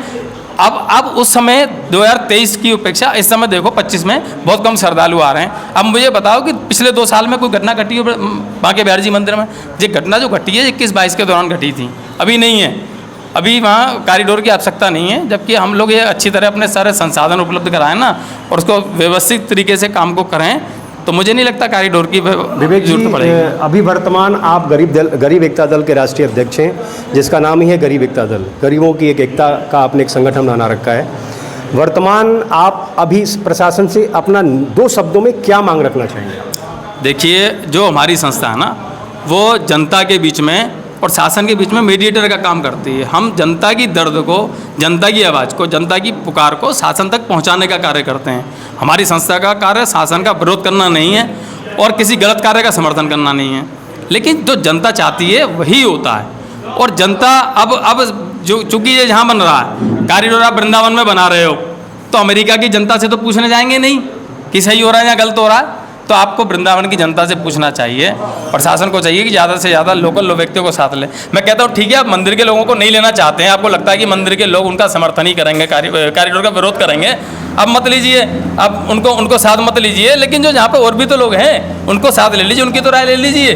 अब उस समय 2023 की अपेक्षा इस समय देखो 25 में बहुत कम श्रद्धालु आ रहे हैं। अब मुझे बताओ कि पिछले 2 साल में कोई घटना घटी हो बांके बिहारी जी मंदिर में? ये घटना जो घटी है 21-22 के दौरान घटी थी, अभी नहीं है। अभी वहाँ कॉरिडोर की आवश्यकता नहीं है, जबकि हम लोग ये अच्छी तरह अपने सारे संसाधन उपलब्ध कराएं ना, और उसको व्यवस्थित तरीके से काम को करें, तो मुझे नहीं लगता कॉरिडोर की जरूरत पड़ेगी। अभी वर्तमान आप गरीब एकता दल के राष्ट्रीय अध्यक्ष हैं, जिसका नाम ही है गरीब एकता दल। गरीबों की एक एकता का आपने एक संगठन बना रखा है। वर्तमान आप अभी प्रशासन से अपना 2 शब्दों में क्या मांग रखना चाहिए? देखिए, जो हमारी संस्था है ना, वो जनता के बीच में और शासन के बीच में मीडिएटर का काम करती है। हम जनता की दर्द को, जनता की आवाज़ को, जनता की पुकार को शासन तक पहुंचाने का कार्य करते हैं। हमारी संस्था का कार्य शासन का विरोध करना नहीं है और किसी गलत कार्य का समर्थन करना नहीं है, लेकिन जो जनता चाहती है वही होता है। और जनता अब जो चूँकि ये जहाँ बन रहा है कॉरिडोर, आप वृंदावन में बना रहे हो, तो अमेरिका की जनता से तो पूछने जाएंगे नहीं कि सही हो रहा है या गलत हो रहा है। तो आपको वृंदावन की जनता से पूछना चाहिए, प्रशासन को चाहिए कि ज़्यादा से ज़्यादा लोकल व्यक्तियों को साथ ले। मैं कहता हूँ ठीक है, आप मंदिर के लोगों को नहीं लेना चाहते हैं, आपको लगता है कि मंदिर के लोग उनका समर्थन ही करेंगे, कॉरिडोर का विरोध करेंगे, अब मत लीजिए, अब उनको साथ मत लीजिए। लेकिन जो जहाँ पे और भी तो लोग हैं उनको साथ ले लीजिए, उनकी तो राय ले लीजिए।